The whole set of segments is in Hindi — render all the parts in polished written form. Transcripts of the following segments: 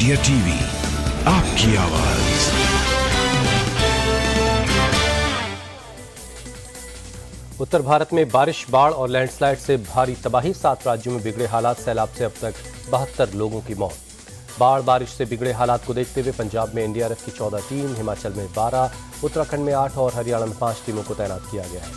इंडिया टीवी, आपकी आवाज। उत्तर भारत में बारिश, बाढ़ और लैंडस्लाइड से भारी तबाही। 7 राज्यों में बिगड़े हालात। सैलाब से अब तक 72 लोगों की मौत। बाढ़ बारिश से बिगड़े हालात को देखते हुए पंजाब में एनडीआरएफ की 14 टीम, हिमाचल में 12, उत्तराखंड में 8 और हरियाणा में 5 टीमों को तैनात किया गया है।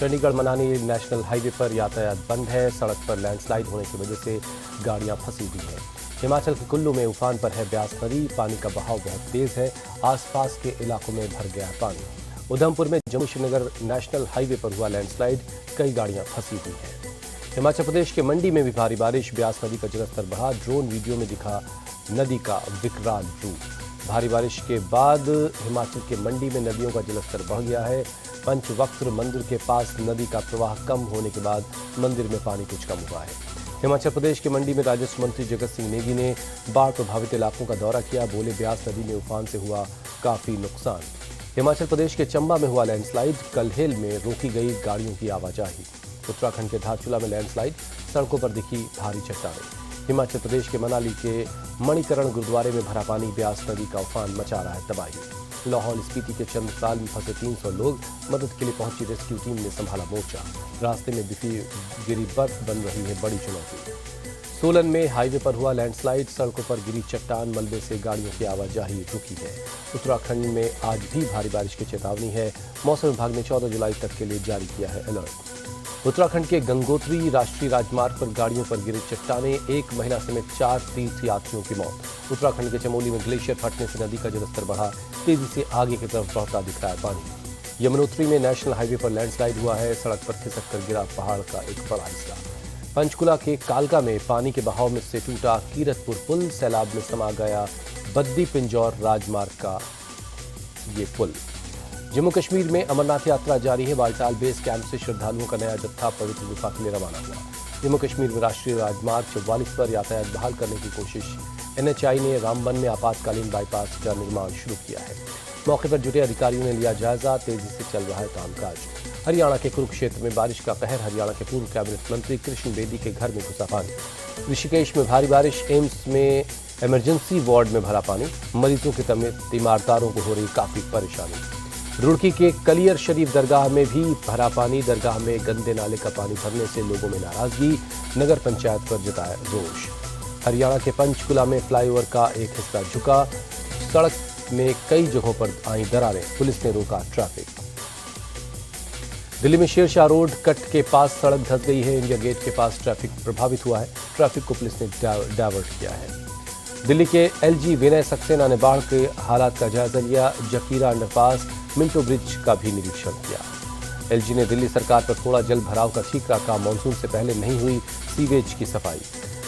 चंडीगढ़ मनाली नेशनल हाईवे पर यातायात बंद है। सड़क पर लैंडस्लाइड होने की वजह से गाड़ियां फंसी हुई हैं। हिमाचल के कुल्लू में उफान पर है ब्यास नदी। पानी का बहाव बहुत तेज है। आसपास के इलाकों में भर गया पानी। उधमपुर में जम्मू श्रीनगर नेशनल हाईवे पर हुआ लैंडस्लाइड, कई गाड़ियां फंसी हुई हैं। हिमाचल प्रदेश के मंडी में भी भारी बारिश। ब्यास नदी का जलस्तर बढ़ा। ड्रोन वीडियो में दिखा नदी का विकराल रूप। भारी बारिश के बाद हिमाचल के मंडी में नदियों का जलस्तर बढ़ गया है। पंचवक्त्र मंदिर के पास नदी का प्रवाह कम होने के बाद मंदिर में पानी कुछ कम हुआ है। हिमाचल प्रदेश के मंडी में राजस्व मंत्री जगत सिंह नेगी ने बाढ़ प्रभावित इलाकों का दौरा किया। बोले, ब्यास नदी में उफान से हुआ काफी नुकसान। हिमाचल प्रदेश के चंबा में हुआ लैंडस्लाइड। कलहेल में रोकी गई गाड़ियों की आवाजाही। उत्तराखंड के धारचूला में लैंडस्लाइड, सड़कों पर दिखी भारी चट्टानें। हिमाचल प्रदेश के मनाली के मणिकरण गुरुद्वारे में भरा पानी। ब्यास नदी का उफान मचा रहा है तबाही। लाहौल स्पीति के चंद्रताल में फंसे 300 लोग, मदद के लिए पहुंची रेस्क्यू टीम ने संभाला मोर्चा। रास्ते में गिरी बर्फ बन रही है बड़ी चुनौती। सोलन में हाईवे पर हुआ लैंडस्लाइड। सड़कों पर गिरी चट्टान, मलबे से गाड़ियों की आवाजाही रुकी है। उत्तराखंड में आज भी भारी बारिश की चेतावनी है। मौसम विभाग ने 14 जुलाई तक के लिए जारी किया है अलर्ट। उत्तराखंड के गंगोत्री राष्ट्रीय राजमार्ग पर गाड़ियों पर गिरी चट्टानें, एक महिला समेत 4 तीर्थ यात्रियों की मौत। उत्तराखंड के चमोली में ग्लेशियर फटने से नदी का जलस्तर बढ़ा। तेजी से आगे की तरफ बढ़ता दिख रहा है पानी। यमुनोत्री में नेशनल हाईवे पर लैंडस्लाइड हुआ है। सड़क पर खिसक कर गिरा पहाड़ का एक बड़ा हिस्सा। पंचकुला के कालका में पानी के बहाव में से टूटा कीरतपुर पुल। सैलाब में समा गया बद्दी पिंजौर राजमार्ग का ये पुल। जम्मू कश्मीर में अमरनाथ यात्रा जारी है। बालटाल बेस कैंप से श्रद्धालुओं का नया जत्था पवित्र गुफा के लिए रवाना हुआ। जम्मू कश्मीर में राष्ट्रीय राजमार्ग 44 पर यातायात बहाल करने की कोशिश। एनएचआई ने रामबन में आपातकालीन बाईपास का निर्माण शुरू किया है। मौके पर जुटे अधिकारियों ने लिया जायजा। तेजी से चल रहा है कामकाज। हरियाणा के कुरुक्षेत्र में बारिश का कहर। हरियाणा के पूर्व कैबिनेट मंत्री कृष्ण बेदी के घर में घुसा पानी। ऋषिकेश में भारी बारिश। एम्स में इमरजेंसी वार्ड में भरा पानी। मरीजों के तीमारदारों को हो रही काफी परेशानी। रुड़की के कलियर शरीफ दरगाह में भी भरा पानी। दरगाह में गंदे नाले का पानी भरने से लोगों में नाराजगी। नगर पंचायत पर जताया रोष। हरियाणा के पंचकुला में फ्लाईओवर का एक हिस्सा झुका। सड़क में कई जगहों पर आई दरारें। पुलिस ने रोका ट्रैफिक। दिल्ली में शेरशाह रोड कट के पास सड़क धंस गई है। इंडिया गेट के पास ट्रैफिक प्रभावित हुआ है। ट्रैफिक को पुलिस ने डायवर्ट किया है। दिल्ली के एलजी विनय सक्सेना ने बाढ़ के हालात का जायजा लिया। जकीरा अंडरपास, मिंटो ब्रिज का भी निरीक्षण किया। एलजी ने दिल्ली सरकार पर थोड़ा जल भराव का ठीकरा कहा। मानसून से पहले नहीं हुई सीवेज की सफाई।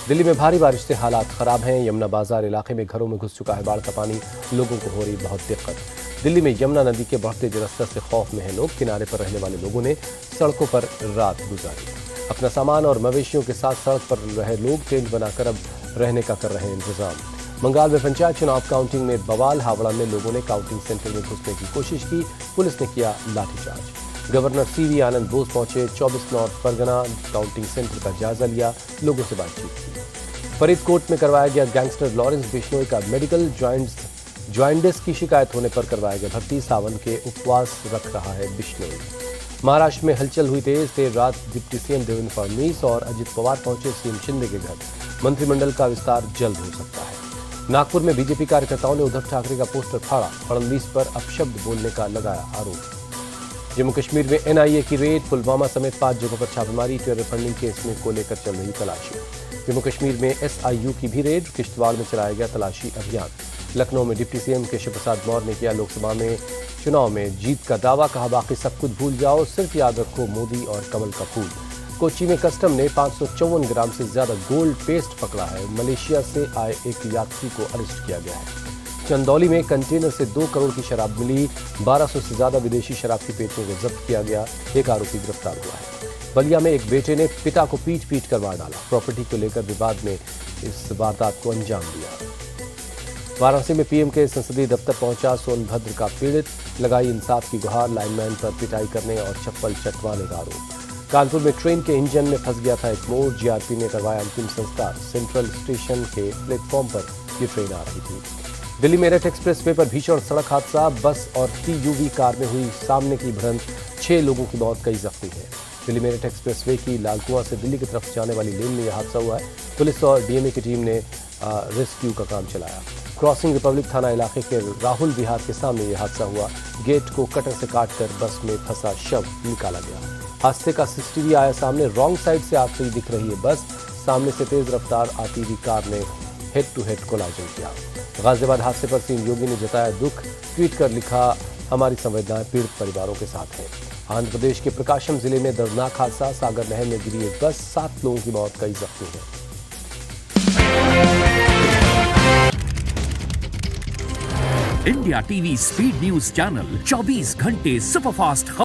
दिल्ली में भारी बारिश से हालात खराब हैं। यमुना बाजार इलाके में घरों में घुस चुका है बाढ़ का पानी। लोगों को हो रही बहुत दिक्कत। दिल्ली में यमुना नदी के बढ़ते जलस्तर से खौफ में हैं लोग। किनारे पर रहने वाले लोगों ने सड़कों पर रात गुजारी। अपना सामान और मवेशियों के साथ सड़क पर रहे लोग टेंट बनाकर अब रहने का कर रहे हैं इंतजाम। बंगाल में पंचायत चुनाव काउंटिंग में बवाल। हावड़ा में लोगों ने काउंटिंग सेंटर में घुसने की कोशिश की। पुलिस ने किया लाठीचार्ज। गवर्नर सीवी आनंद बोस पहुंचे। 24 नॉर्थ परगना काउंटिंग सेंटर का जायजा लिया। लोगों से बातचीत की। फरीदकोट में करवाया गया गैंगस्टर लॉरेंस बिश्नोई का मेडिकल। ज्वाइंटिस की शिकायत होने पर करवाया गया भर्ती। सावन के उपवास रख रहा है बिश्नोई। महाराष्ट्र में हलचल हुई तेज। देर रात डिप्टी सीएम देवेंद्र फडणवीस और अजित पवार पहुंचे सीएम शिंदे के घर। मंत्रिमंडल का विस्तार जल्द हो सकता है। नागपुर में बीजेपी कार्यकर्ताओं ने उद्धव ठाकरे का पोस्टर फाड़ा। फडणवीस पर अपशब्द बोलने का लगाया आरोप। जम्मू कश्मीर में एनआईए की रेड। पुलवामा समेत 5 जगहों पर छापेमारी। टेरर फंडिंग केस में को लेकर चल रही तलाशी। जम्मू कश्मीर में एसआईयू की भी रेड। किश्तवाड़ में चलाया गया तलाशी अभियान। लखनऊ में डिप्टी सीएम केशव प्रसाद मौर्य ने किया लोकसभा में चुनाव में जीत का दावा। कहा, बाकी सब कुछ भूल जाओ, सिर्फ याद रखो मोदी और कमल का फूल। कोच्चि में कस्टम ने 554 ग्राम से ज्यादा गोल्ड पेस्ट पकड़ा है। मलेशिया से आए एक यात्री को अरेस्ट किया गया है। चंदौली में कंटेनर से 2 करोड़ की शराब मिली। 1200 से ज्यादा विदेशी शराब की पेटियों को जब्त किया गया। एक आरोपी गिरफ्तार हुआ है। बलिया में एक बेटे ने पिता को पीट कर मार डाला। प्रॉपर्टी को लेकर विवाद में इस वारदात को अंजाम दिया। वाराणसी में पीएम के संसदीय दफ्तर पहुंचा सोनभद्र का पीड़ित। लगाई इंसाफ की गुहार। लाइनमैन पर पिटाई करने और चप्पल चटवाने का आरोप। कानपुर में ट्रेन के इंजन में फंस गया था एक मोर। जीआरपी ने करवाया अंतिम संस्कार। सेंट्रल स्टेशन के प्लेटफॉर्म पर ये ट्रेन आ रही थी। दिल्ली मेरठ एक्सप्रेसवे पर भीषण सड़क हादसा, बस और टीयूवी कार में हुई सामने की भिड़ंत, 6 लोगों की मौत, कई जख्मी हैं। दिल्ली मेरठ एक्सप्रेसवे की लालकुआं से दिल्ली की तरफ जाने वाली लेन में यह हादसा हुआ है। पुलिस और डीएमए की टीम ने रेस्क्यू का काम चलाया। क्रॉसिंग रिपब्लिक थाना इलाके के राहुल विहार के सामने यह हादसा हुआ। गेट को कटर से काटकर बस में फंसा शव निकाला गया। हादसे का सीसीटीवी आया सामने। रॉन्ग साइड से आती हुई दिख रही है बस, सामने से तेज रफ्तार आती हुई कार ने हेड टू हेड कोलाइजन किया। गाजियाबाद हादसे पर सीएम योगी ने जताया दुख, ट्वीट कर लिखा, हमारी संवेदनाएं पीड़ित परिवारों के साथ हैं। आंध्र प्रदेश के प्रकाशम जिले में दर्दनाक हादसा, सागर नहर में गिरी एक बस, 7 लोगों की मौत, कई जख्मी हैं। India TV speed news channel 24 घंटे सुपरफास्ट